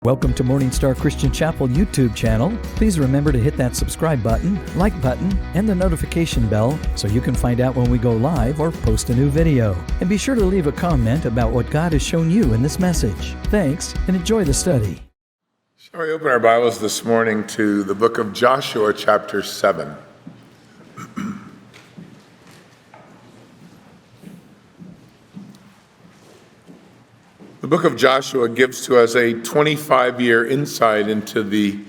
Welcome to Morningstar Christian Chapel YouTube channel. Please remember to hit that subscribe button, like button, and the notification bell so you can find out when we go live or post a new video. And be sure to leave a comment about what God has shown you in this message. Thanks, and enjoy the study. Shall we open our Bibles this morning to the book of Joshua, chapter 7. The book of Joshua gives to us a 25-year insight into the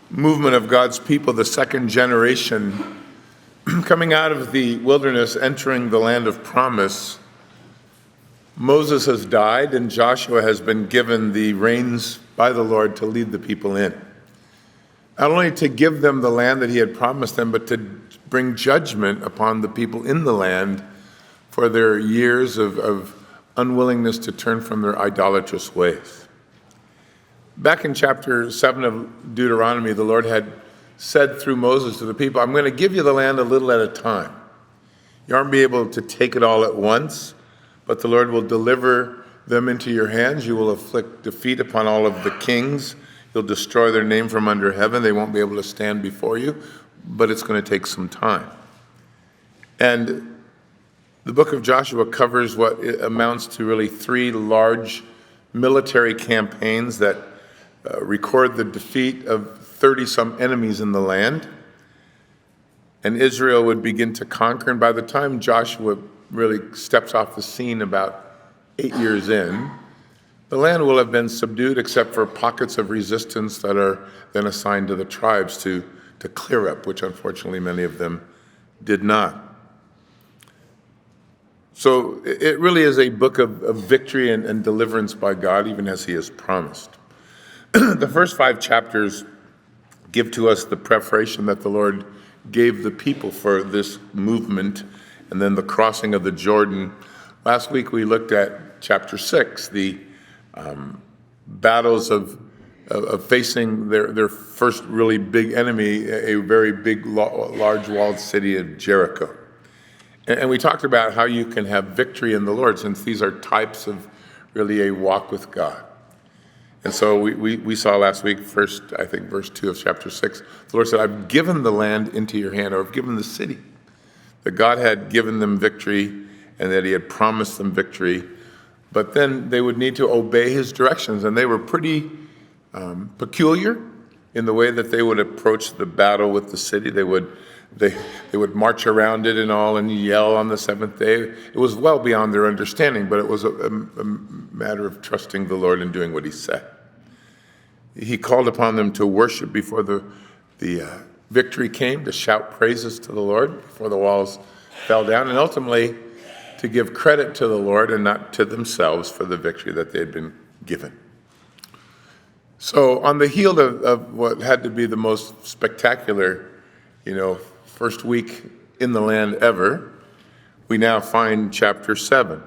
movement of God's people, the second generation, coming out of the wilderness, entering the land of promise. Moses has died, and Joshua has been given the reins by the Lord to lead the people in. Not only to give them the land that he had promised them, but to bring judgment upon the people in the land for their years of unwillingness to turn from their idolatrous ways. Back in chapter 7 of Deuteronomy, the Lord had said through Moses to the people, I'm going to give you the land a little at a time. You aren't be able to take it all at once, but the Lord will deliver them into your hands. You will inflict defeat upon all of the kings. You'll destroy their name from under heaven. They won't be able to stand before you, but it's going to take some time. And the book of Joshua covers what amounts to really three large military campaigns that record the defeat of 30-some enemies in the land. And Israel would begin to conquer. And by the time Joshua really steps off the scene about 8 years in, the land will have been subdued except for pockets of resistance that are then assigned to the tribes to clear up, which unfortunately many of them did not. So it really is a book of victory and deliverance by God, even as he has promised. The first 5 chapters give to us the preparation that the Lord gave the people for this movement, and then the crossing of the Jordan. Last week we looked at chapter 6, the battles of facing their first really big enemy, a very big, large walled city of Jericho. And we talked about how you can have victory in the Lord, since these are types of really a walk with God. And so we saw last week, first, I think, verse 2 of chapter 6, the Lord said, I've given the land into your hand, or I've given the city. That God had given them victory and that he had promised them victory. But then they would need to obey his directions. And they were pretty peculiar in the way that they would approach the battle with the city. They would march around it and all and yell on the seventh day. It was well beyond their understanding, but it was a matter of trusting the Lord and doing what he said. He called upon them to worship before the victory came, to shout praises to the Lord before the walls fell down, and ultimately to give credit to the Lord and not to themselves for the victory that they had been given. So on the heel of what had to be the most spectacular, first week in the land ever, we now find chapter 7.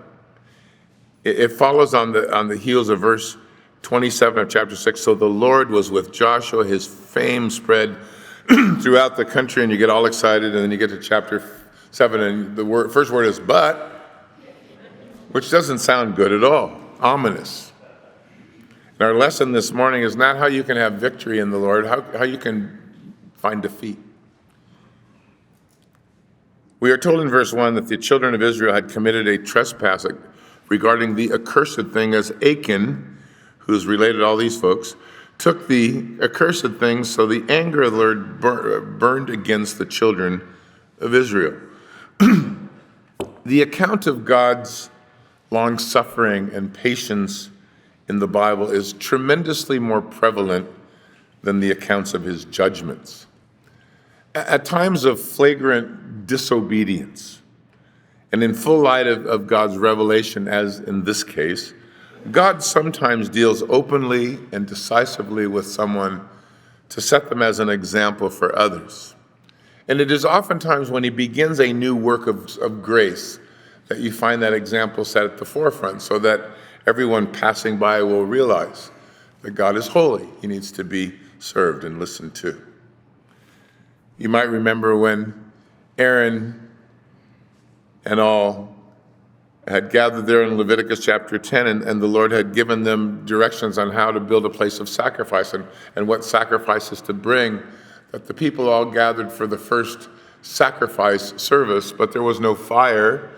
It follows on the heels of verse 27 of chapter 6. So the Lord was with Joshua, his fame spread throughout the country, and you get all excited, and then you get to chapter 7, and the first word is but, which doesn't sound good at all, ominous. And our lesson this morning is not how you can have victory in the Lord, how you can find defeat. We are told in verse 1 that the children of Israel had committed a trespass regarding the accursed thing, as Achan, who's related to all these folks, took the accursed things, so the anger of the Lord burned against the children of Israel. The account of God's long-suffering and patience in the Bible is tremendously more prevalent than the accounts of his judgments. At times of flagrant disobedience, and in full light of God's revelation, as in this case, God sometimes deals openly and decisively with someone to set them as an example for others. And it is oftentimes when he begins a new work of grace that you find that example set at the forefront, so that everyone passing by will realize that God is holy. He needs to be served and listened to. You might remember when Aaron and all had gathered there in Leviticus chapter 10, and the Lord had given them directions on how to build a place of sacrifice and what sacrifices to bring, that the people all gathered for the first sacrifice service, but there was no fire.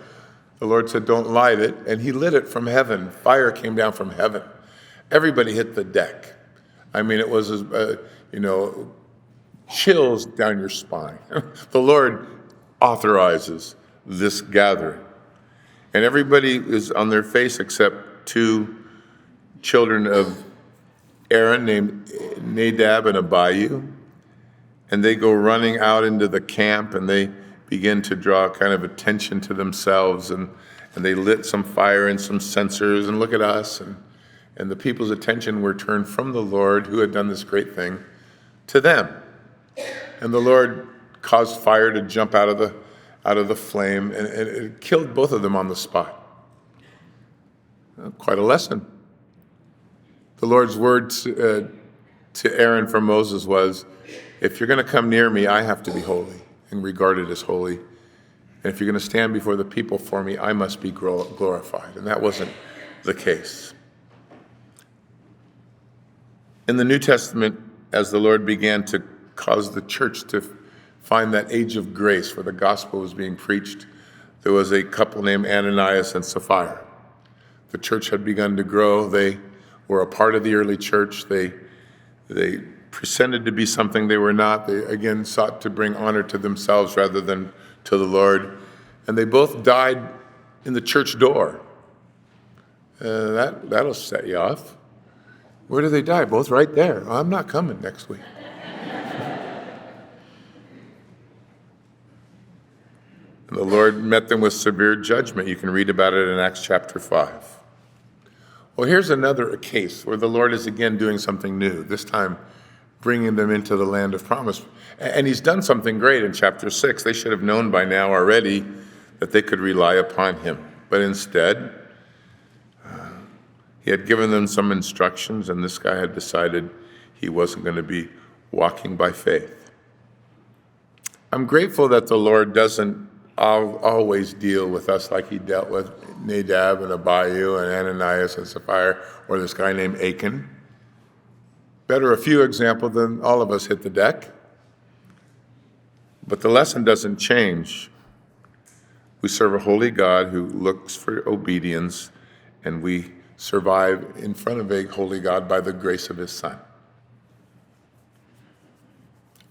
The Lord said, don't light it, and he lit it from heaven. Fire came down from heaven. Everybody hit the deck. I mean, it was, chills down your spine. The Lord authorizes this gathering. And everybody is on their face except two children of Aaron named Nadab and Abihu. And they go running out into the camp, and they begin to draw kind of attention to themselves. And they lit some fire and some censers, and look at us. And the people's attention were turned from the Lord, who had done this great thing, to them. And the Lord caused fire to jump out of the flame, and it killed both of them on the spot. Quite a lesson. The Lord's word to Aaron from Moses was, if you're going to come near me, I have to be holy and regarded as holy. And if you're going to stand before the people for me, I must be glorified. And that wasn't the case. In the New Testament, as the Lord began to cause the church to find that age of grace where the gospel was being preached, there was a couple named Ananias and Sapphira. The church had begun to grow. They were a part of the early church. They pretended to be something they were not. They again sought to bring honor to themselves rather than to the Lord. And they both died in the church door. That'll set you off. Where did they die? Both right there. Oh, I'm not coming next week. And the Lord met them with severe judgment. You can read about it in Acts chapter 5. Well, here's another case where the Lord is again doing something new, this time bringing them into the land of promise. And he's done something great in chapter 6. They should have known by now already that they could rely upon him. But instead, he had given them some instructions, and this guy had decided he wasn't going to be walking by faith. I'm grateful that the Lord doesn't always deal with us like he dealt with Nadab and Abihu and Ananias and Sapphira, or this guy named Achan. Better a few examples than all of us hit the deck. But the lesson doesn't change. We serve a holy God who looks for obedience, and we survive in front of a holy God by the grace of his Son.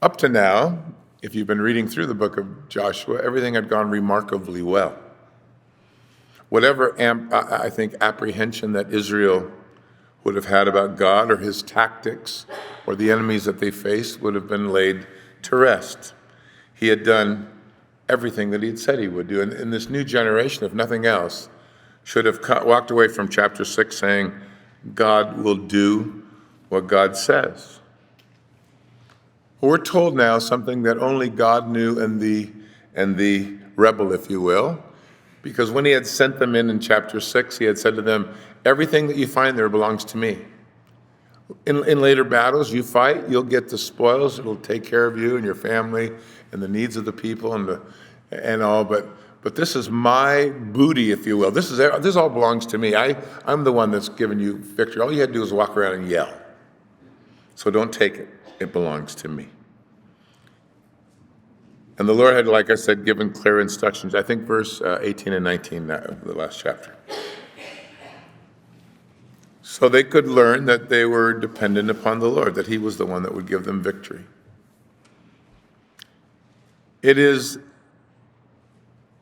Up to now, if you've been reading through the book of Joshua, everything had gone remarkably well. Whatever, I think, apprehension that Israel would have had about God or his tactics or the enemies that they faced would have been laid to rest. He had done everything that he had said he would do. And this new generation, if nothing else, should have walked away from chapter 6 saying, God will do what God says. We're told now something that only God knew, and the rebel, if you will, because when he had sent them in chapter 6, he had said to them, everything that you find there belongs to me. In later battles, you fight, you'll get the spoils, it'll take care of you and your family and the needs of the people and all, but this is my booty, if you will. This all belongs to me. I'm the one that's given you victory. All you had to do is walk around and yell. So don't take it. It belongs to me. And the Lord had, like I said, given clear instructions. I think verse 18 and 19, the last chapter. So they could learn that they were dependent upon the Lord, that he was the one that would give them victory. It is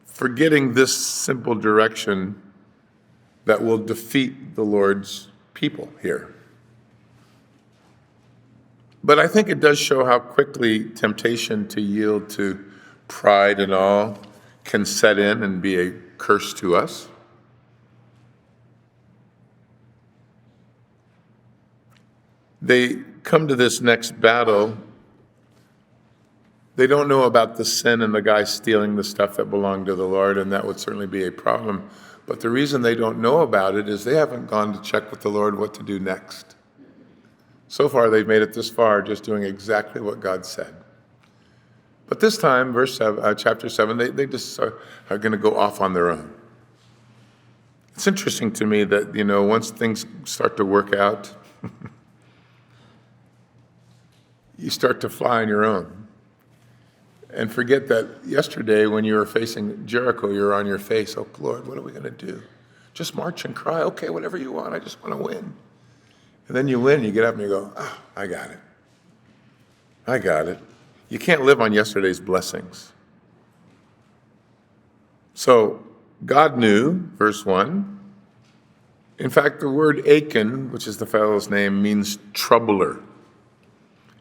forgetting this simple direction that will defeat the Lord's people here. But I think it does show how quickly temptation to yield to pride and all can set in and be a curse to us. They come to this next battle. They don't know about the sin and the guy stealing the stuff that belonged to the Lord, and that would certainly be a problem. But the reason they don't know about it is they haven't gone to check with the Lord what to do next. So far, they've made it this far just doing exactly what God said. But this time, chapter 7, they just are going to go off on their own. It's interesting to me that, once things start to work out, you start to fly on your own. And forget that yesterday when you were facing Jericho, you were on your face. Oh, Lord, what are we going to do? Just march and cry. Okay, whatever you want. I just want to win. And then you win, you get up and you go, I got it. I got it. You can't live on yesterday's blessings. So God knew, verse 1. In fact, the word Achan, which is the fellow's name, means troubler.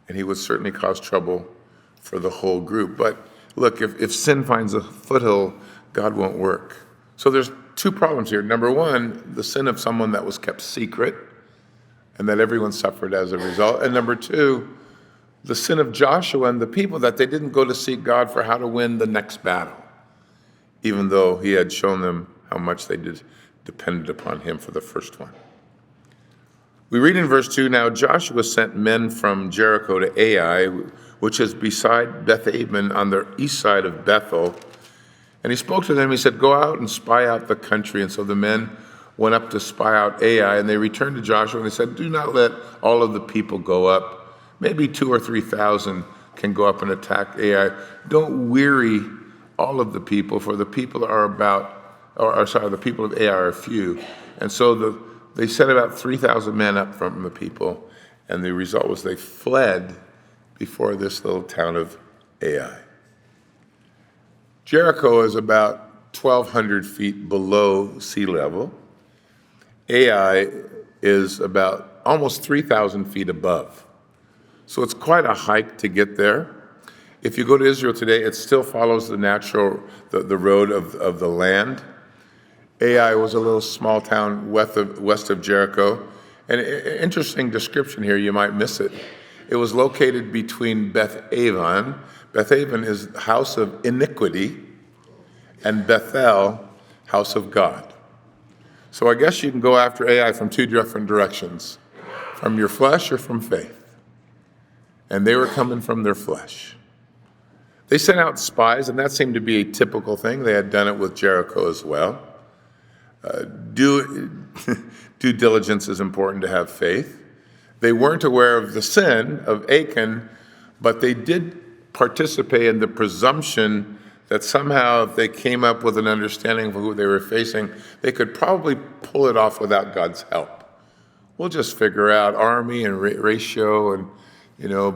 And he would certainly cause trouble for the whole group. But look, if sin finds a foothold, God won't work. So there's two problems here. Number one, the sin of someone that was kept secret and that everyone suffered as a result. And number two, the sin of Joshua and the people, that they didn't go to seek God for how to win the next battle, even though he had shown them how much they depended upon him for the first one. We read in verse 2, now Joshua sent men from Jericho to Ai, which is beside Beth-aben on the east side of Bethel. And he spoke to them, he said, go out and spy out the country. And so the men went up to spy out Ai, and they returned to Joshua, and they said, do not let all of the people go up. Maybe 2,000 or 3,000 can go up and attack Ai. Don't weary all of the people, for the people the people of Ai are few. And so they sent about 3,000 men up from the people, and the result was they fled before this little town of Ai. Jericho is about 1,200 feet below sea level. Ai is about almost 3,000 feet above. So it's quite a hike to get there. If you go to Israel today, it still follows the road of the land. Ai was a little small town west of Jericho. And an interesting description here, you might miss it. It was located between Beth-aven. Beth-aven is house of iniquity, and Bethel, house of God. So I guess you can go after Ai from two different directions, from your flesh or from faith. And they were coming from their flesh. They sent out spies, and that seemed to be a typical thing. They had done it with Jericho as well. Due diligence is important to have faith. They weren't aware of the sin of Achan, but they did participate in the presumption that somehow if they came up with an understanding of who they were facing, they could probably pull it off without God's help. We'll just figure out army and ratio and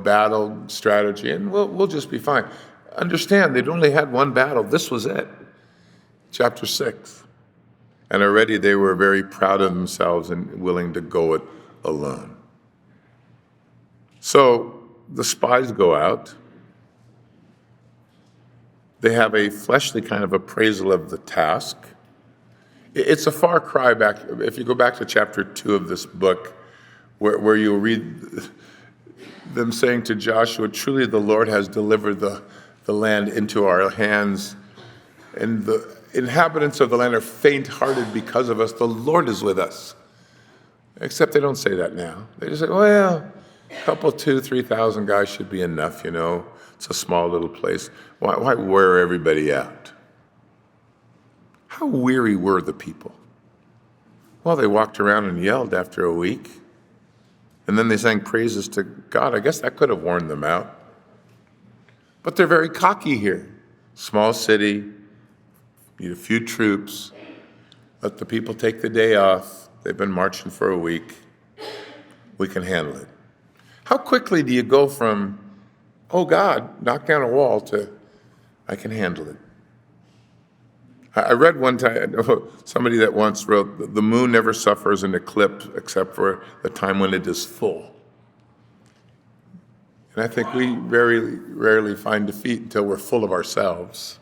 battle strategy, and we'll just be fine. Understand, they'd only had one battle. This was it. Chapter 6. And already they were very proud of themselves and willing to go it alone. So the spies go out. They have a fleshly kind of appraisal of the task. It's a far cry back. If you go back to chapter 2 of this book, where you'll read them saying to Joshua, truly the Lord has delivered the land into our hands, and the inhabitants of the land are faint-hearted because of us. The Lord is with us. Except they don't say that now. They just say, well, a couple, 2,000, 3,000 guys should be enough, It's a small little place. Why wear everybody out? How weary were the people? Well, they walked around and yelled after a week. And then they sang praises to God. I guess that could have worn them out. But they're very cocky here. Small city, need a few troops. Let the people take the day off. They've been marching for a week. We can handle it. How quickly do you go from, oh God, knock down a wall, to I can handle it? I read one time, somebody that once wrote, the moon never suffers an eclipse except for the time when it is full. And I think we very rarely find defeat until we're full of ourselves.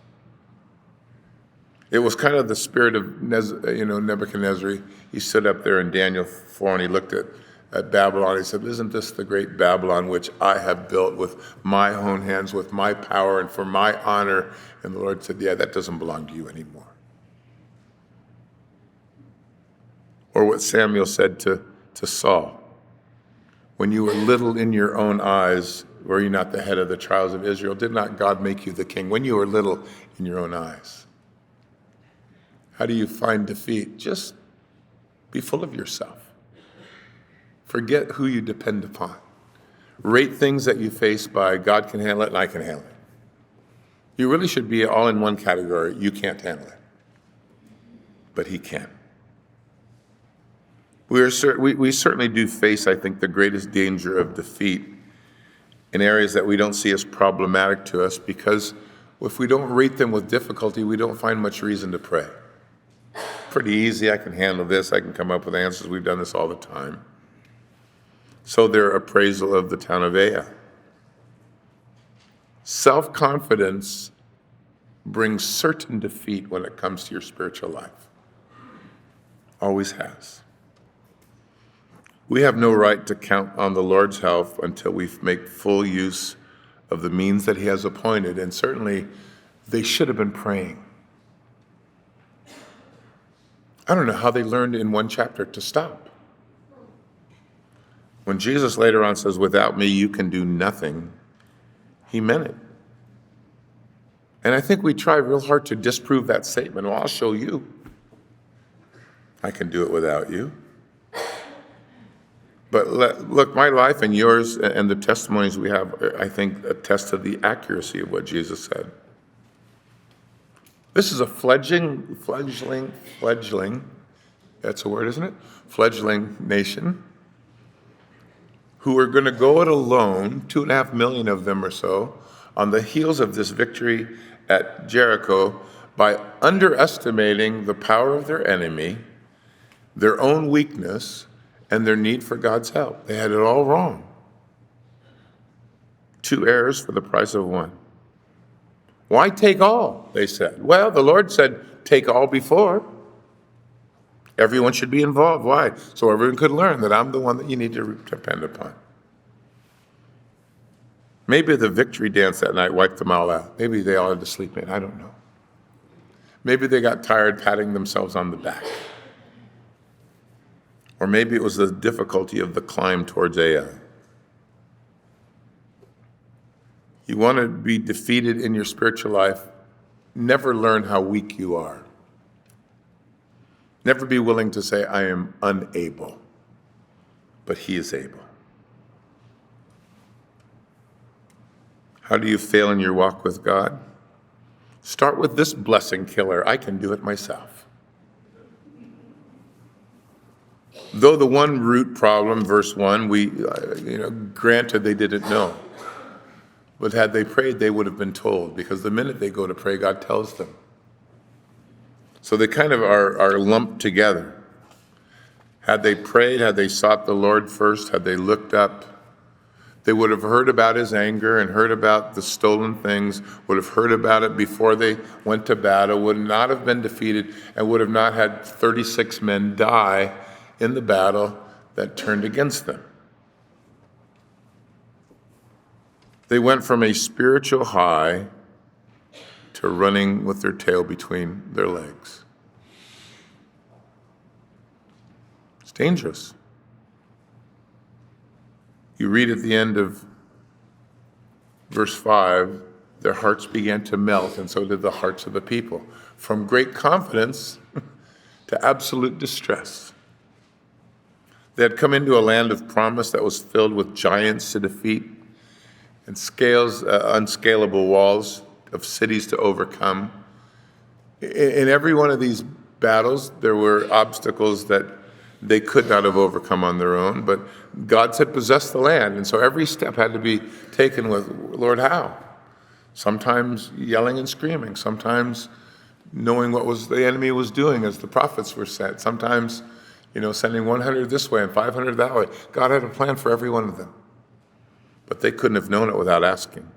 It was kind of the spirit of Nebuchadnezzar. He stood up there in Daniel 4 and he looked at Babylon. He said, isn't this the great Babylon which I have built with my own hands, with my power and for my honor? And the Lord said, yeah, that doesn't belong to you anymore. Or what Samuel said to Saul, when you were little in your own eyes, were you not the head of the tribes of Israel? Did not God make you the king when you were little in your own eyes? How do you find defeat? Just Be full of yourself. Forget who you depend upon. Rate things that you face by God can handle it and I can handle it. You really should be all in one category. You can't handle it. But he can. We certainly do face, I think, the greatest danger of defeat in areas that we don't see as problematic to us, because if we don't rate them with difficulty, we don't find much reason to pray. Pretty easy, I can handle this, I can come up with answers, we've done this all the time. So their appraisal of the town of Ai. Self-confidence brings certain defeat when it comes to your spiritual life. Always has. We have no right to count on the Lord's help until we make full use of the means that he has appointed, and certainly they should have been praying. I don't know how they learned in one chapter to stop. When Jesus later on says, "Without me you can do nothing," he meant it. And I think we try real hard to disprove that statement. Well, I'll show you. I can do it without you. But look, my life and yours and the testimonies we have, I think, attest to the accuracy of what Jesus said. This is a fledgling, that's a word, isn't it? Fledgling nation who are going to go it alone, 2.5 million of them or so, on the heels of this victory at Jericho by underestimating the power of their enemy, their own weakness, and their need for God's help. They had it all wrong. 2 errors for the price of 1. Why take all, they said. Well, the Lord said, take all before. Everyone should be involved. Why? So everyone could learn that I'm the one that you need to depend upon. Maybe the victory dance that night wiped them all out. Maybe they all had to sleep in. I don't know. Maybe they got tired patting themselves on the back. Or maybe it was the difficulty of the climb towards Ai. You want to be defeated in your spiritual life, never learn how weak you are. Never be willing to say, I am unable, but he is able. How do you fail in your walk with God? Start with this blessing killer. I can do it myself. Though the one root problem, verse 1, granted they didn't know. But had they prayed, they would have been told, because the minute they go to pray, God tells them. So they kind of are lumped together. Had they prayed, had they sought the Lord first, had they looked up, they would have heard about his anger and heard about the stolen things, would have heard about it before they went to battle, would not have been defeated, and would have not had 36 men die in the battle that turned against them. They went from a spiritual high to running with their tail between their legs. It's dangerous. You read at the end of verse 5, their hearts began to melt, and so did the hearts of the people. From great confidence to absolute distress. They had come into a land of promise that was filled with giants to defeat and unscalable walls of cities to overcome. In every one of these battles, there were obstacles that they could not have overcome on their own, but God said, possess the land. And so every step had to be taken with, Lord, how? Sometimes yelling and screaming, sometimes knowing what the enemy was doing as the prophets were sent, sometimes sending 100 this way and 500 that way. God had a plan for every one of them. But they couldn't have known it without asking.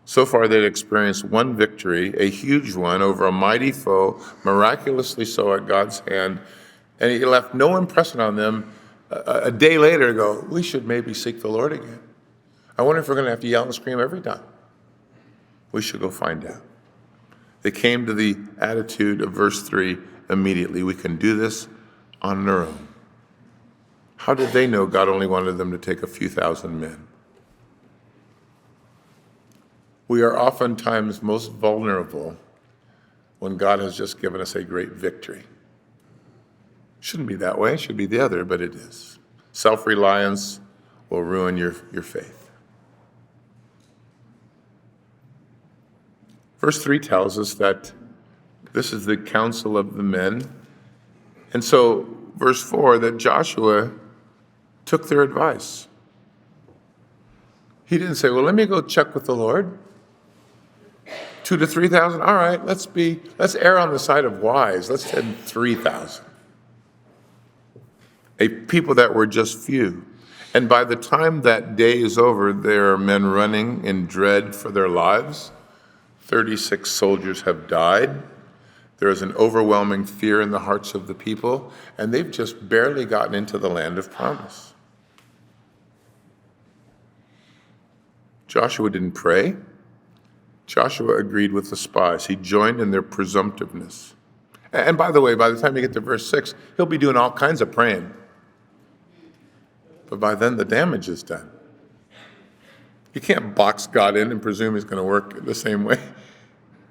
So far, they'd experienced one victory, a huge one, over a mighty foe, miraculously so at God's hand, and he left no impression on them a day later to go, we should maybe seek the Lord again. I wonder if we're going to have to yell and scream every time. We should go find out. They came to the attitude of verse 3 immediately. We can do this on our own. How did they know God only wanted them to take a few thousand men? We are oftentimes most vulnerable when God has just given us a great victory. Shouldn't be that way. It should be the other, but it is. Self-reliance will ruin your faith. Verse 3 tells us that this is the counsel of the men. And so, verse 4, that Joshua took their advice. He didn't say, well, let me go check with the Lord. 2,000 to 3,000, all right, let's err on the side of wise. Let's send 3,000. A people that were just few. And by the time that day is over, there are men running in dread for their lives. 36 soldiers have died. There is an overwhelming fear in the hearts of the people, and they've just barely gotten into the land of promise. Joshua didn't pray. Joshua agreed with the spies. He joined in their presumptiveness. And by the way, by the time you get to verse 6, he'll be doing all kinds of praying. But by then, the damage is done. You can't box God in and presume he's going to work the same way.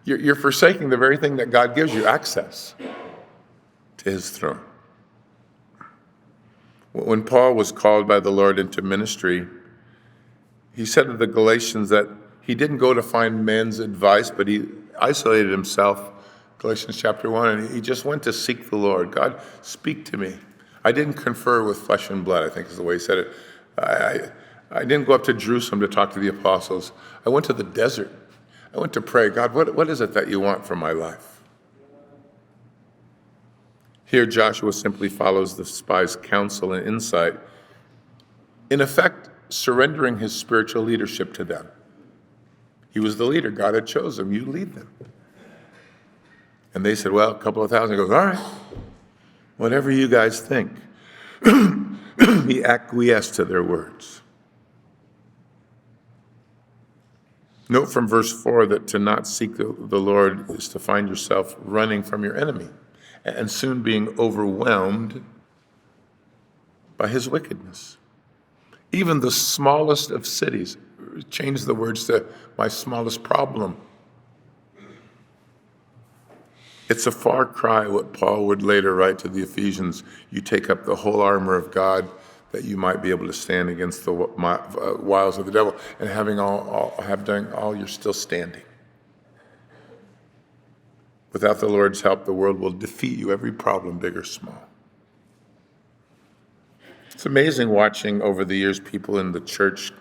You're forsaking the very thing that God gives you access to his throne. When Paul was called by the Lord into ministry, he said to the Galatians that he didn't go to find men's advice, but he isolated himself, Galatians chapter 1, and he just went to seek the Lord. God, speak to me. I didn't confer with flesh and blood, I think is the way he said it. I didn't go up to Jerusalem to talk to the apostles. I went to the desert. I went to pray. God, what is it that you want from my life? Here, Joshua simply follows the spies' counsel and insight, in effect, surrendering his spiritual leadership to them. He was the leader. God had chosen him. You lead them. And they said, well, a couple of thousand. He goes, all right, whatever you guys think. He acquiesced to their words. Note from verse 4 that to not seek the Lord is to find yourself running from your enemy and soon being overwhelmed by his wickedness. Even the smallest of cities, change the words to my smallest problem. It's a far cry what Paul would later write to the Ephesians. You take up the whole armor of God that you might be able to stand against the wiles of the devil. And having done all, you're still standing. Without the Lord's help, the world will defeat you, every problem, big or small. It's amazing watching over the years people in the church,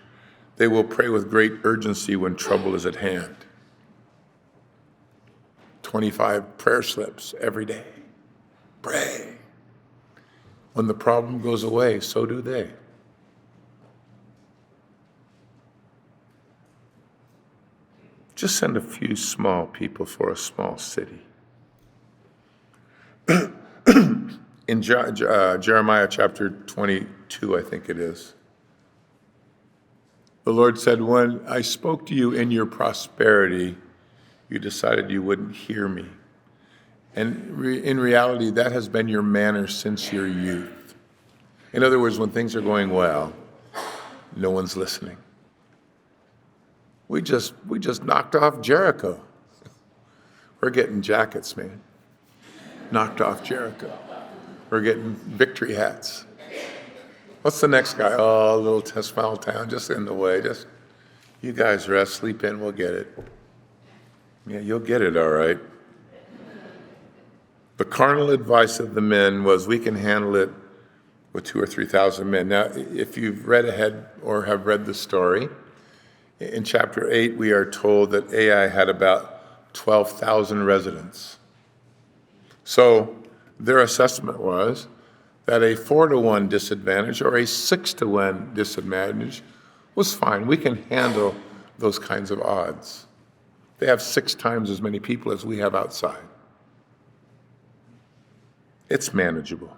they will pray with great urgency when trouble is at hand. 25 prayer slips every day. Pray. When the problem goes away, so do they. Just send a few small people for a small city. In Jeremiah chapter 22, I think it is, the Lord said, when I spoke to you in your prosperity, you decided you wouldn't hear me. And in reality, that has been your manner since your youth. In other words, when things are going well, no one's listening. We just knocked off Jericho. We're getting jackets, man. Knocked off Jericho. We're getting victory hats. What's the next guy? Oh, a little small town, just in the way. Just, you guys rest, sleep in, we'll get it. Yeah, you'll get it, all right. The carnal advice of the men was, we can handle it with 2,000 or 3,000 men. Now, if you've read ahead or have read the story, in chapter 8, we are told that Ai had about 12,000 residents. So their assessment was that a 4-to-1 disadvantage or a 6-to-1 disadvantage was fine. We can handle those kinds of odds. They have 6 times as many people as we have outside. It's manageable.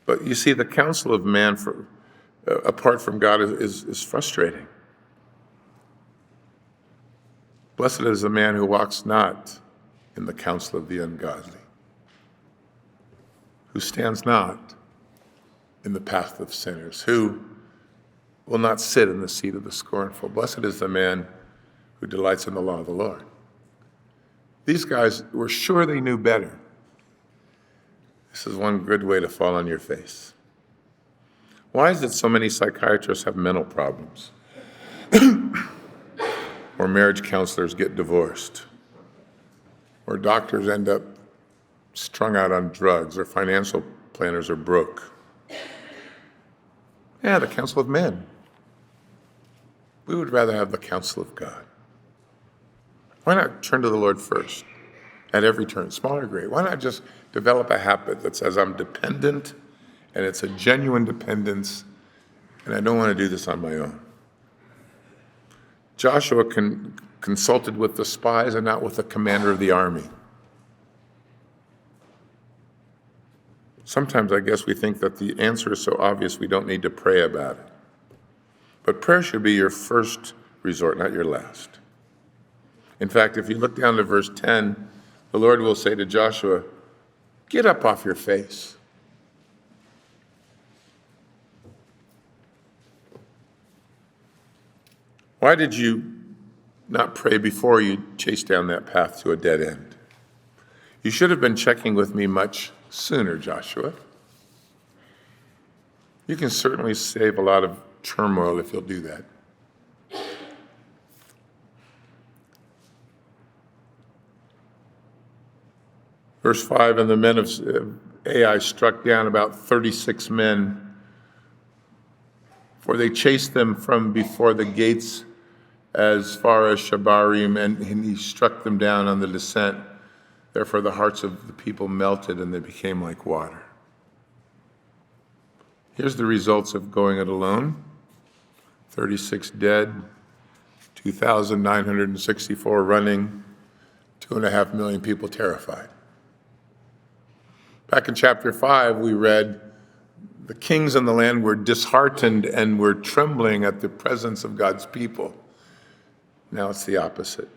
But you see, the counsel of man apart from God is frustrating. Blessed is the man who walks not in the counsel of the ungodly, who stands not in the path of sinners, who will not sit in the seat of the scornful. Blessed is the man who delights in the law of the Lord. These guys were sure they knew better. This is one good way to fall on your face. Why is it so many psychiatrists have mental problems? Or marriage counselors get divorced? Or doctors end up strung out on drugs, or financial planners are broke? Yeah, the counsel of men. We would rather have the counsel of God. Why not turn to the Lord first at every turn, small or great? Why not just develop a habit that says I'm dependent, and it's a genuine dependence, and I don't want to do this on my own? Joshua consulted with the spies and not with the commander of the army. Sometimes I guess we think that the answer is so obvious we don't need to pray about it. But prayer should be your first resort, not your last. In fact, if you look down to verse 10, the Lord will say to Joshua, "Get up off your face." Why did you not pray before you chased down that path to a dead end? You should have been checking with me much sooner, Joshua. You can certainly save a lot of turmoil if you'll do that. Verse 5, and the men of Ai struck down about 36 men, for they chased them from before the gates as far as Shebarim, and he struck them down on the descent. Therefore the hearts of the people melted, and they became like water. Here's the results of going it alone. 36 dead, 2,964 running, 2.5 million people terrified. Back in chapter 5, we read, the kings in the land were disheartened and were trembling at the presence of God's people. Now it's the opposite.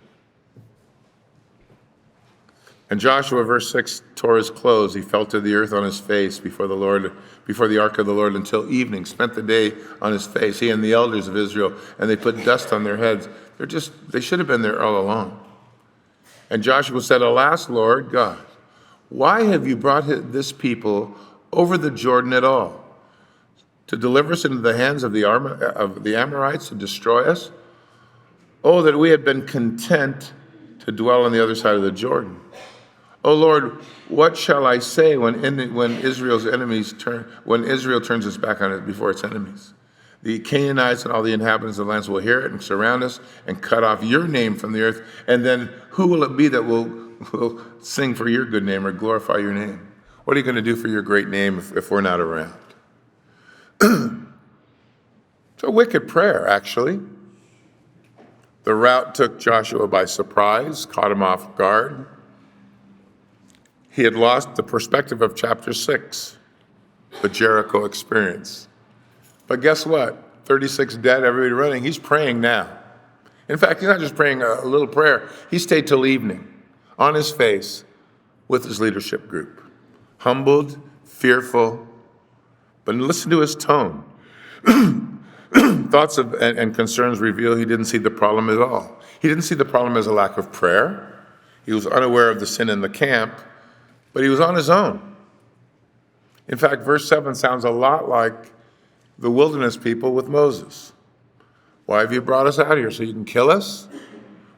And Joshua, verse 6, tore his clothes. He fell to the earth on his face before the ark of the Lord until evening, spent the day on his face, he and the elders of Israel, and they put dust on their heads. They should have been there all along. And Joshua said, "Alas, Lord God, why have you brought this people over the Jordan at all? To deliver us into the hands of the Amorites to destroy us? Oh, that we had been content to dwell on the other side of the Jordan. Oh Lord, what shall I say when Israel turns its back on it before its enemies? The Canaanites and all the inhabitants of the lands will hear it and surround us and cut off your name from the earth. And then who will it be that will sing for your good name or glorify your name? What are you going to do for your great name if we're not around?" It's a wicked prayer, actually. The rout took Joshua by surprise, caught him off guard. He had lost the perspective of chapter 6, the Jericho experience. But guess what? 36 dead, everybody running. He's praying now. In fact, he's not just praying a little prayer. He stayed till evening, on his face, with his leadership group. Humbled, fearful, but listen to his tone. Thoughts and concerns reveal he didn't see the problem at all. He didn't see the problem as a lack of prayer. He was unaware of the sin in the camp, but he was on his own. In fact, verse 7 sounds a lot like the wilderness people with Moses. Why have you brought us out here? So you can kill us?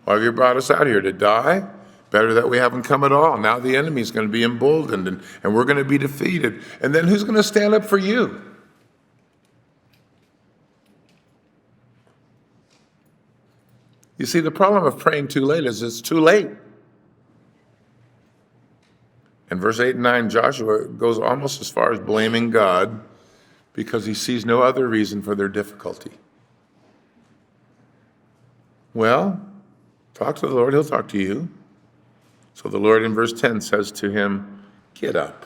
Why have you brought us out here? To die? Better that we haven't come at all. Now the enemy's going to be emboldened and we're going to be defeated. And then who's going to stand up for you? You see, the problem of praying too late is it's too late. In verse 8 and 9, Joshua goes almost as far as blaming God because he sees no other reason for their difficulty. Well, talk to the Lord, he'll talk to you. So the Lord in verse 10 says to him, "Get up.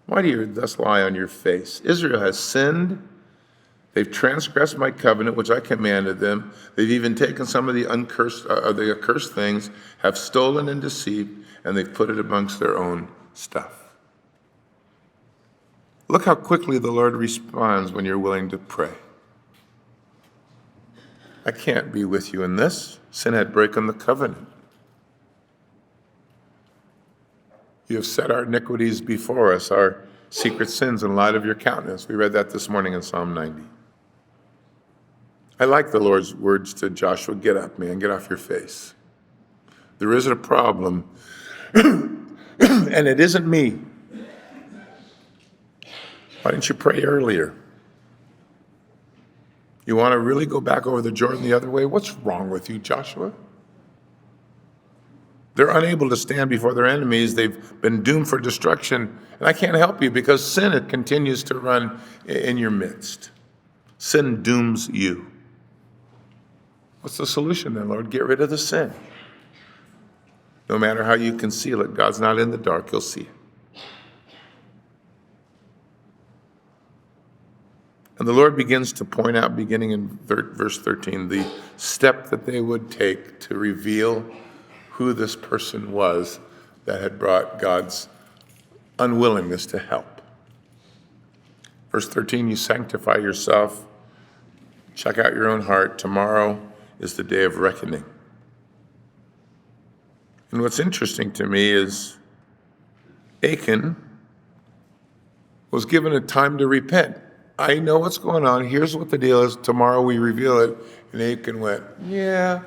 Why do you thus lie on your face? Israel has sinned. They've transgressed my covenant, which I commanded them. They've even taken some of the accursed things, have stolen and deceived, and they've put it amongst their own stuff." Look how quickly the Lord responds when you're willing to pray. "I can't be with you in this. Sin had broken the covenant." You have set our iniquities before us, our secret sins in light of your countenance. We read that this morning in Psalm 90. I like the Lord's words to Joshua, get up, man, get off your face. There is a problem, and it isn't me. Why didn't you pray earlier? You want to really go back over the Jordan the other way? What's wrong with you, Joshua? They're unable to stand before their enemies. They've been doomed for destruction. And I can't help you because sin continues to run in your midst. Sin dooms you. What's the solution then, Lord? Get rid of the sin. No matter how you conceal it, God's not in the dark. He'll see it. And the Lord begins to point out, beginning in verse 13, the step that they would take to reveal who this person was that had brought God's unwillingness to help. Verse 13, you sanctify yourself. Check out your own heart. Tomorrow is the day of reckoning. And what's interesting to me is Achan was given a time to repent. I know what's going on. Here's what the deal is. Tomorrow we reveal it. And Achan went, yeah.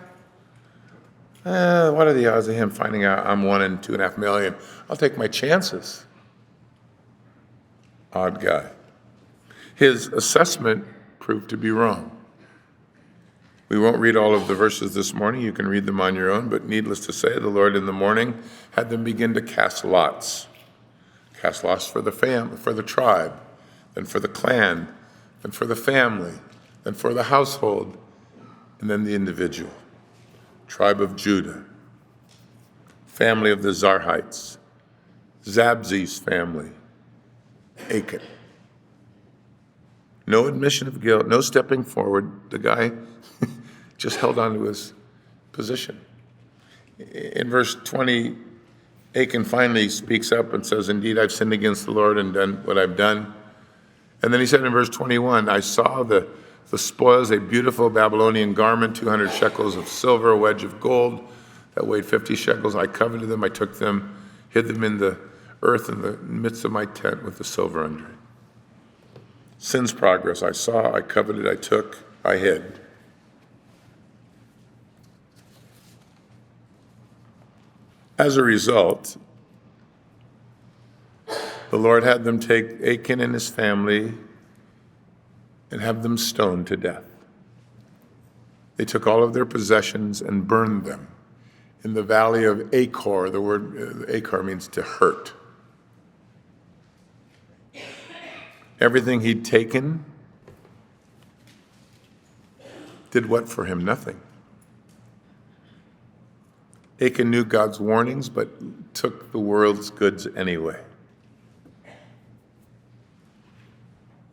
What are the odds of him finding out I'm 1 in 2.5 million? I'll take my chances. Odd guy. His assessment proved to be wrong. We won't read all of the verses this morning. You can read them on your own. But needless to say, the Lord in the morning had them begin to cast lots. Cast lots for the for the tribe, then for the clan, then for the family, then for the household, and then the individual. Tribe of Judah, family of the Zarhites, Zabzi's family, Achan. No admission of guilt, no stepping forward. The guy just held on to his position. In verse 20, Achan finally speaks up and says, indeed, I've sinned against the Lord and done what I've done. And then he said in verse 21, I saw the spoils, a beautiful Babylonian garment, 200 shekels of silver, a wedge of gold that weighed 50 shekels. I coveted them, I took them, hid them in the earth in the midst of my tent with the silver under it. Sin's progress. I saw, I coveted, I took, I hid. As a result, the Lord had them take Achan and his family and have them stoned to death. They took all of their possessions and burned them in the valley of Achor. The word Achor means to hurt. Everything he'd taken did what for him? Nothing. Achan knew God's warnings, but took the world's goods anyway.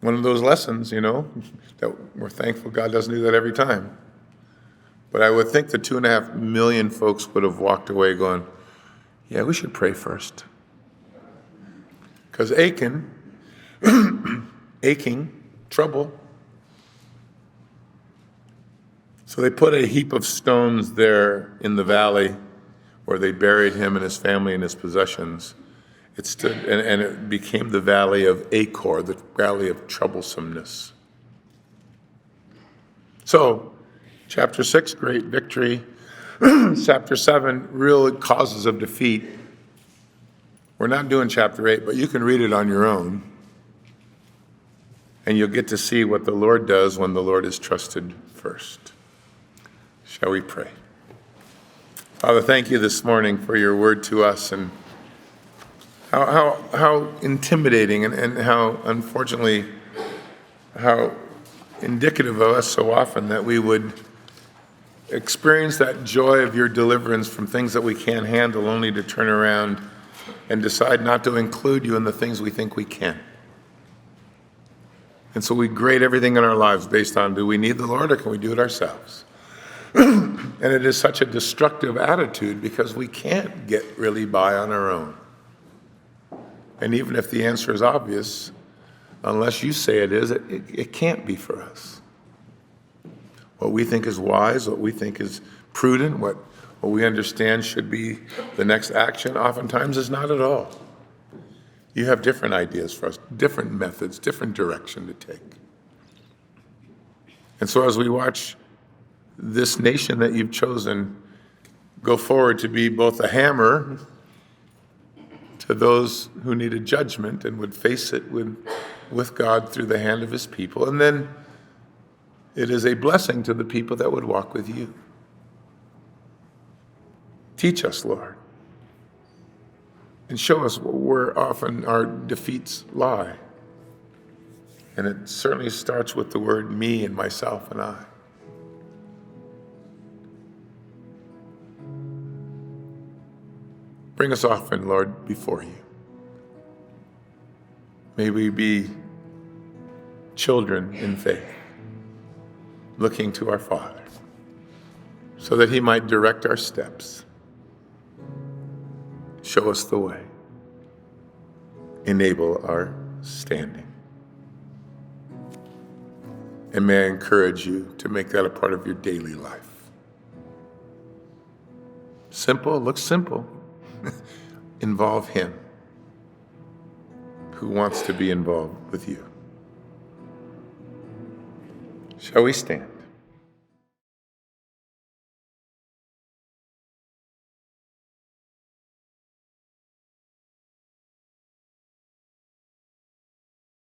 One of those lessons, that we're thankful God doesn't do that every time. But I would think the 2.5 million folks would have walked away going, yeah, we should pray first. Because Achan, aching, trouble. So they put a heap of stones there in the valley where they buried him and his family and his possessions. It stood, and it became the valley of Achor, the valley of troublesomeness. So, chapter 6, great victory. Chapter 7, real causes of defeat. We're not doing chapter 8, but you can read it on your own. And you'll get to see what the Lord does when the Lord is trusted first. Shall we pray? Father, thank you this morning for your word to us, and how intimidating and how, unfortunately, how indicative of us so often that we would experience that joy of your deliverance from things that we can't handle, only to turn around and decide not to include you in the things we think we can. And so we grade everything in our lives based on, do we need the Lord or can we do it ourselves? And it is such a destructive attitude because we can't get really by on our own. And even if the answer is obvious, unless you say it is, it can't be for us. What we think is wise, what we think is prudent, what what we understand should be the next action oftentimes is not at all. You have different ideas for us, different methods, different direction to take. And so as we watch this nation that you've chosen go forward to be both a hammer to those who needed judgment and would face it with God through the hand of his people, and then it is a blessing to the people that would walk with you. Teach us, Lord, and show us where often our defeats lie. And it certainly starts with the word me and myself and I. Bring us often, Lord, before you. May we be children in faith, looking to our Father, so that he might direct our steps, show us the way, enable our standing. And may I encourage you to make that a part of your daily life. Simple, looks simple. Involve him who wants to be involved with you. Shall we stand?